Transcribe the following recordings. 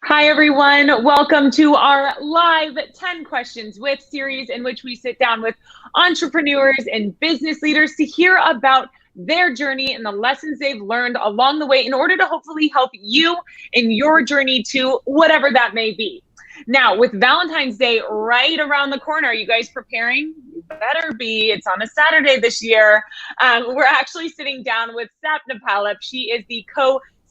Hi, everyone. Welcome to our live 10 questions with series in which we sit down with entrepreneurs and business leaders to hear about their journey and the lessons they've learned along the way in order to hopefully help you in your journey to whatever that may be. Now, with Valentine's Day right around the corner, are you guys preparing? You better be. It's on a Saturday this year. We're actually sitting down with Sapna Palep. She is the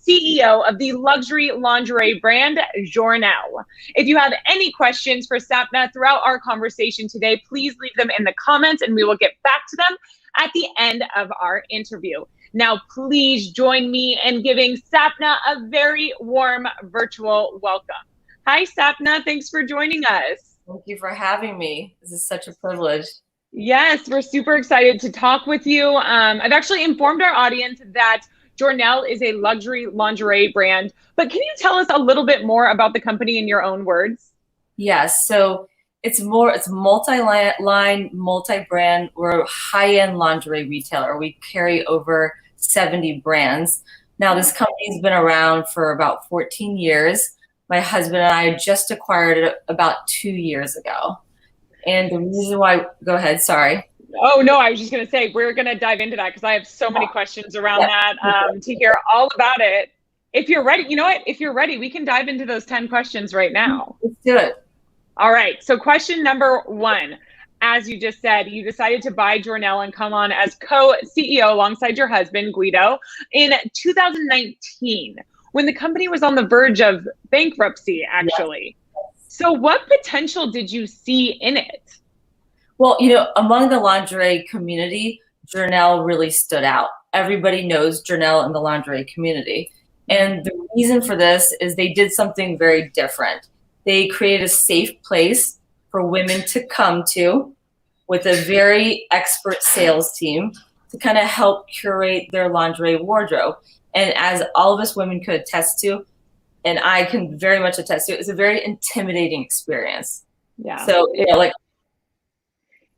CEO of the luxury lingerie brand, Journelle. If you have any questions for Sapna throughout our conversation today, please leave them in the comments and we will get back to them at the end of our interview. Now, please join me in giving Sapna a very warm virtual welcome. Hi, Sapna. Thanks for joining us. Thank you for having me. This is such a privilege. Yes, we're super excited to talk with you. I've actually informed our audience that Journelle is a luxury lingerie brand, but can you tell us a little bit more about the company in your own words? Yes, so it's multi-line, multi-brand. We're a high-end lingerie retailer. We carry over 70 brands. Now, this company's been around for about 14 years. My husband and I just acquired it about 2 years ago. And the reason why, go ahead, sorry. Oh, no, I was just going to say, we're going to dive into that because I have so many questions around that to hear all about it. If you're ready, you know what? If you're ready, we can dive into those 10 questions right now. Let's do it. All right. So question number one, as you just said, you decided to buy Journelle and come on as co-CEO alongside your husband, Guido, in 2019, when the company was on the verge of bankruptcy, actually. Yes. So what potential did you see in it? Well, among the lingerie community, Journelle really stood out. Everybody knows Journelle in the lingerie community. And the reason for this is they did something very different. They created a safe place for women to come to with a very expert sales team to kind of help curate their lingerie wardrobe. And as all of us women could attest to, and I can very much attest to, it's a very intimidating experience. Yeah. So,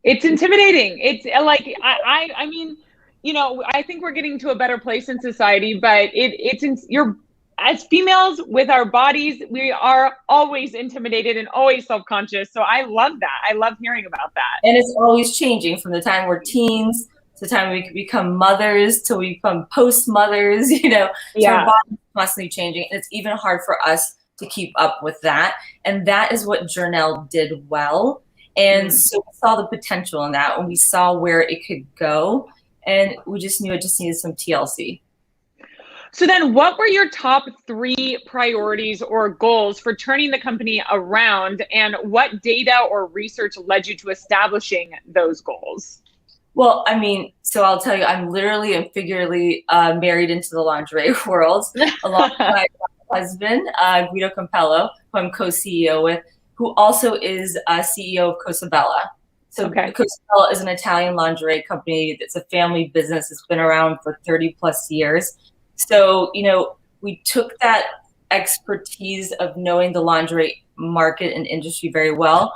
it's intimidating. It's like, I mean, I think we're getting to a better place in society, but you're, as females with our bodies, we are always intimidated and always self-conscious. So I love that. I love hearing about that. And it's always changing from the time we're teens to the time we become mothers till we become post-mothers, Yeah. So our body's constantly changing. And it's even hard for us to keep up with that. And that is what Journelle did well. And so we saw the potential in that when we saw where it could go. And we just knew it just needed some TLC. So then what were your top 3 priorities or goals for turning the company around, and what data or research led you to establishing those goals? Well, I mean, so I'll tell you, I'm literally and figuratively married into the lingerie world alongside my husband, Guido Campello, who I'm co-CEO with, who also is CEO of Cosabella. So Cosabella is an Italian lingerie company. It's a family business. It's been around for 30 plus years. So, we took that expertise of knowing the lingerie market and industry very well,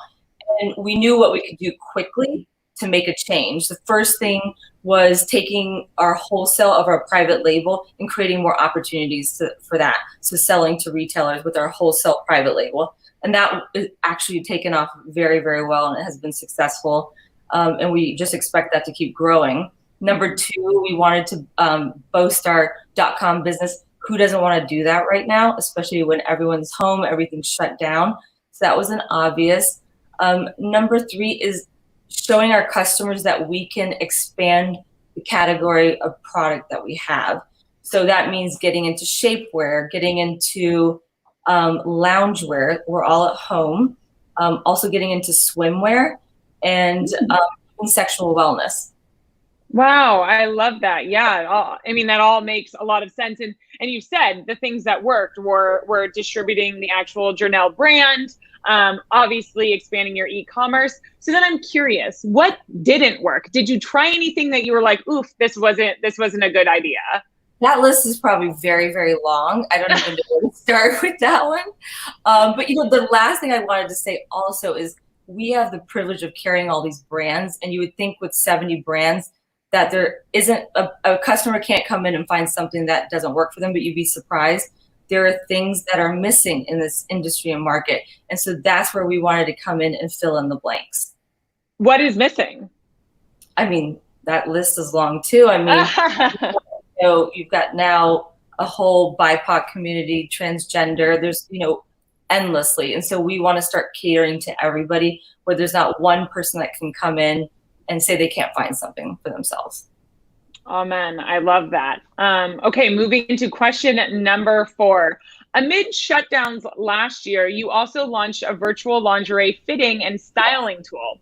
and we knew what we could do quickly to make a change. The first thing was taking our wholesale of our private label and creating more opportunities for that. So selling to retailers with our wholesale private label. And that is actually taken off very, very well, and it has been successful. And we just expect that to keep growing. Number 2, we wanted to boast our .com business. Who doesn't want to do that right now, especially when everyone's home, everything's shut down? So that was an obvious. Number 3 is showing our customers that we can expand the category of product that we have. So that means getting into shapewear, getting into loungewear. We're all at home. Also getting into swimwear and sexual wellness. Wow, I love that. Yeah, I mean, that all makes a lot of sense. And you said the things that worked were distributing the actual Journelle brand, obviously expanding your e-commerce. So then I'm curious, what didn't work? Did you try anything that you were like, oof, this wasn't a good idea? That list is probably very, very long. I don't even know where to start with that one. But the last thing I wanted to say also is we have the privilege of carrying all these brands, and you would think with 70 brands that there isn't a customer can't come in and find something that doesn't work for them, but you'd be surprised. there are things that are missing in this industry and market. And so that's where we wanted to come in and fill in the blanks. What is missing? I mean, that list is long too. I mean, you've got now a whole BIPOC community, transgender, there's, endlessly. And so we want to start catering to everybody, where there's not one person that can come in and say they can't find something for themselves. Amen. I love that. Okay, moving into question number 4. Amid shutdowns last year, you also launched a virtual lingerie fitting and styling tool.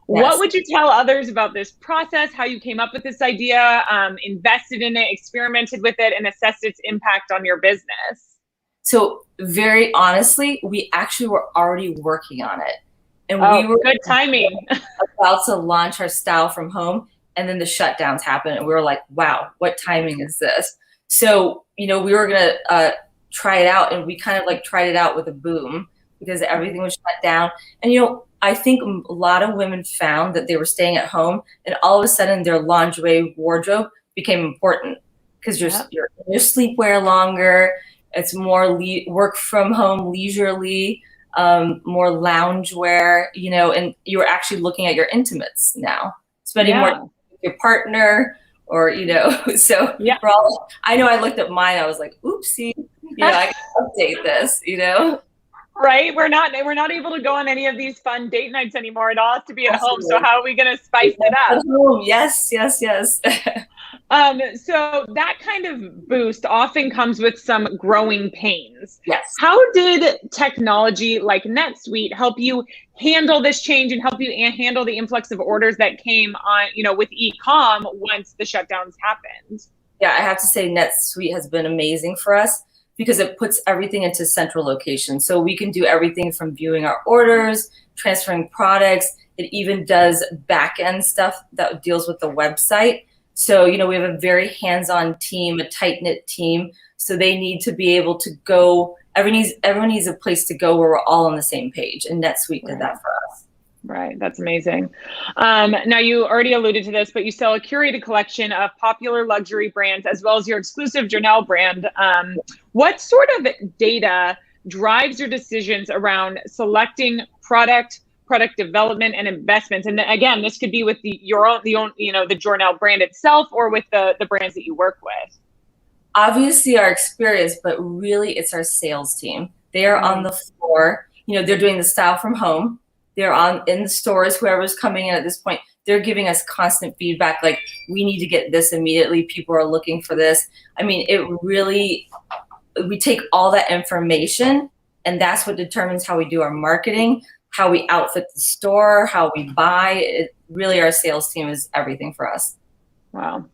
Yes. What would you tell others about this process, how you came up with this idea, invested in it, experimented with it, and assessed its impact on your business? So very honestly, we actually were already working on it. And we were good timing. about to launch our style from home, and then the shutdowns happened, and we were like, wow, what timing is this? So, we were going to try it out, and we kind of like tried it out with a boom because everything was shut down. And, I think a lot of women found that they were staying at home, and all of a sudden their lingerie wardrobe became important because you're in your sleepwear longer. It's more work from home, leisurely, more loungewear, and you're actually looking at your intimates now, spending more time with your partner, or so for all, I know I looked at mine, I was like, oopsie, I can update this, Right, we're not able to go on any of these fun date nights anymore. It all has to be at home. So how are we going to spice it up? Yes. So that kind of boost often comes with some growing pains. Yes. How did technology like NetSuite help you handle this change and help you handle the influx of orders that came on, with e-com once the shutdowns happened? Yeah, I have to say NetSuite has been amazing for us, because it puts everything into central location. So we can do everything from viewing our orders, transferring products. It even does back-end stuff that deals with the website. So, we have a very hands-on team, a tight-knit team. So they need to be able to go, everyone needs a place to go where we're all on the same page. And NetSuite did that for us. Right. That's amazing. Now, you already alluded to this, but you sell a curated collection of popular luxury brands as well as your exclusive Journelle brand. What sort of data drives your decisions around selecting product development and investments? And again, this could be with the Journelle brand itself, or with the brands that you work with. Obviously our experience, but really it's our sales team. They are on the floor. They're doing the style from home. They're in the stores, whoever's coming in at this point, they're giving us constant feedback, like, we need to get this immediately. People are looking for this. I mean, we take all that information, and that's what determines how we do our marketing, how we outfit the store, how we buy. Really, our sales team is everything for us. Wow.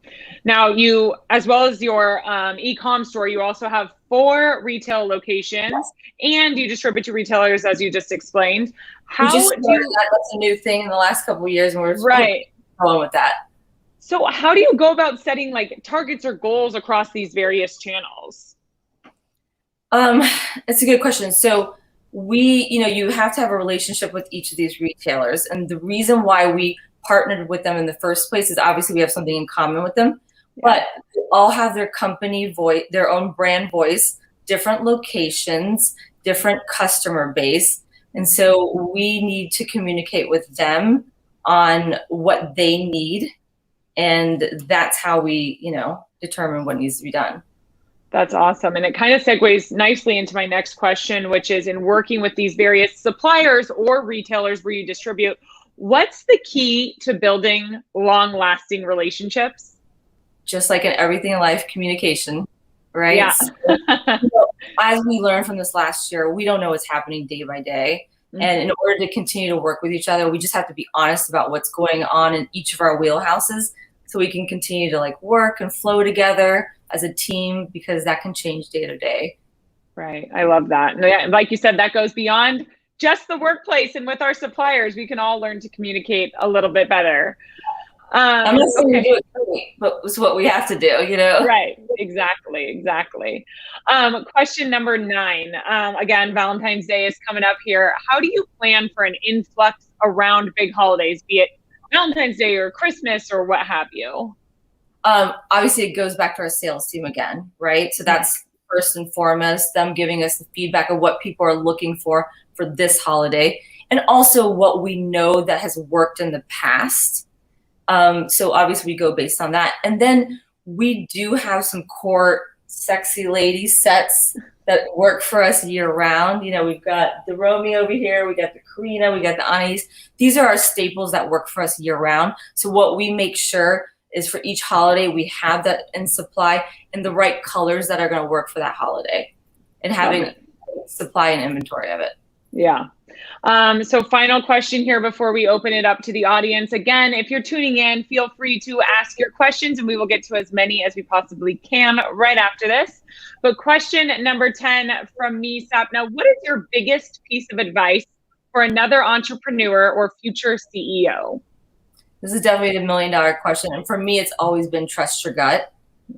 Now, you, as well as your e-com store, you also have 4 retail locations, and you distribute to retailers, as you just explained. That's a new thing in the last couple of years, and we're going with that. So how do you go about setting like targets or goals across these various channels? It's a good question. So you have to have a relationship with each of these retailers, and the reason why we partnered with them in the first place is obviously we have something in common with them, but they all have their company voice, their own brand voice, different locations, different customer base. And so we need to communicate with them on what they need. And that's how we, determine what needs to be done. That's awesome. And it kind of segues nicely into my next question, which is, in working with these various suppliers or retailers where you distribute, what's the key to building long-lasting relationships? Just like in everything in life, communication, right? Yeah. So, as we learned from this last year, we don't know what's happening day by day. Mm-hmm. And in order to continue to work with each other, we just have to be honest about what's going on in each of our wheelhouses, so we can continue to work and flow together as a team, because that can change day to day. Right. I love that. And like you said, that goes beyond just the workplace, and with our suppliers, we can all learn to communicate a little bit better. I'm not saying to do it great, but it's what we have to do, Right. Exactly. Question number 9. Again, Valentine's Day is coming up here. How do you plan for an influx around big holidays, be it Valentine's Day or Christmas or what have you? Obviously, it goes back to our sales team again, right? So that's first and foremost, them giving us the feedback of what people are looking for this holiday, and also what we know that has worked in the past. So obviously we go based on that. And then we do have some core sexy lady sets that work for us year round. You know, we've got the Romy over here, we got the Karina, we got the Anais. These are our staples that work for us year round. So what we make sure is for each holiday, we have that in supply in the right colors that are going to work for that holiday, and having supply and inventory of it. Yeah. So final question here before we open it up to the audience. Again, if you're tuning in, feel free to ask your questions and we will get to as many as we possibly can right after this. But question number 10 from me, Sapna, what is your biggest piece of advice for another entrepreneur or future CEO? This is definitely the $1 million question. And for me, it's always been trust your gut.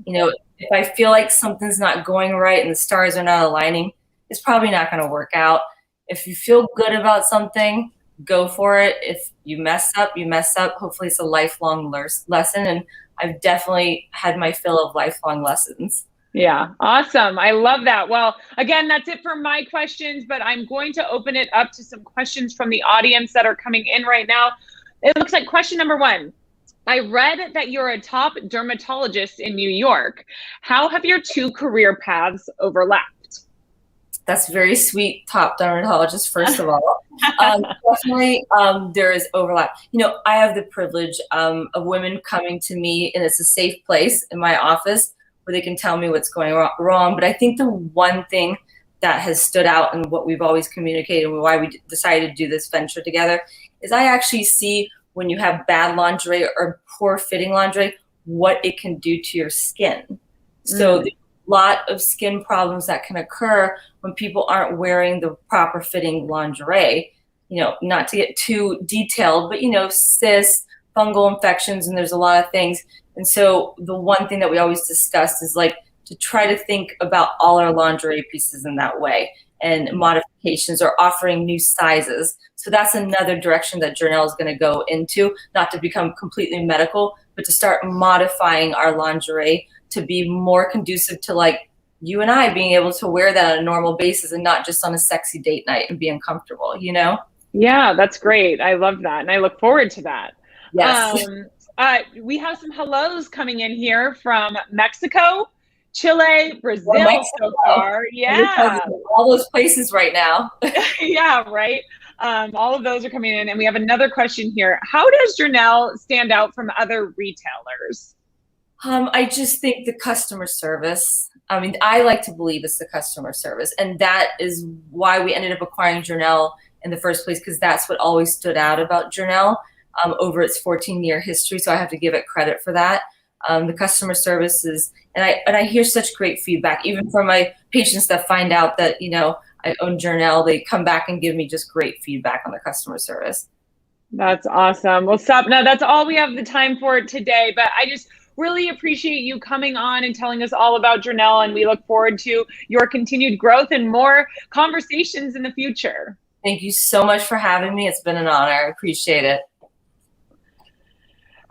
You know, if I feel like something's not going right and the stars are not aligning, it's probably not going to work out. If you feel good about something, go for it. If you mess up, you mess up. Hopefully it's a lifelong lesson. And I've definitely had my fill of lifelong lessons. Yeah, awesome. I love that. Well, again, that's it for my questions, but I'm going to open it up to some questions from the audience that are coming in right now. It looks like question number 1. I read that you're a top dermatologist in New York. How have your 2 career paths overlapped? That's very sweet, top dermatologist, first of all. Definitely, there is overlap. You know, I have the privilege of women coming to me, and it's a safe place in my office where they can tell me what's going wrong. But I think the one thing that has stood out and what we've always communicated and why we decided to do this venture together is I actually see when you have bad lingerie or poor fitting lingerie, what it can do to your skin. So there's a lot of skin problems that can occur when people aren't wearing the proper fitting lingerie. You know, not to get too detailed, but, you know, cysts, fungal infections, and there's a lot of things. And so the one thing that we always discussed is like to try to think about all our lingerie pieces in that way, and modifications or offering new sizes. So that's another direction that Journelle is going to go into, not to become completely medical, but to start modifying our lingerie to be more conducive to like you and I being able to wear that on a normal basis and not just on a sexy date night and be uncomfortable, you know? Yeah, that's great. I love that. And I look forward to that. Yes. We have some hellos coming in here from Mexico, Chile, Brazil so far. Yeah. All those places right now. Yeah, right. All of those are coming in. And we have another question here. How does Journelle stand out from other retailers? I just think the customer service. I mean, I like to believe it's the customer service. And that is why we ended up acquiring Journelle in the first place, because that's what always stood out about Journelle over its 14-year history. So I have to give it credit for that. The customer service is, and I hear such great feedback, even from my patients that find out that, you know, I own Journelle, they come back and give me just great feedback on the customer service. That's awesome. Well, Sapna, that's all we have the time for today, but I just really appreciate you coming on and telling us all about Journelle, and we look forward to your continued growth and more conversations in the future. Thank you so much for having me. It's been an honor. I appreciate it.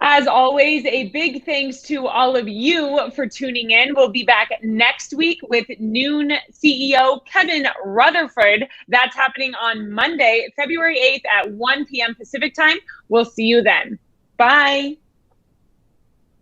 As always, a big thanks to all of you for tuning in. We'll be back next week with Noon CEO Kevin Rutherford. That's happening on Monday, February 8th at 1 p.m. Pacific time. We'll see you then. Bye.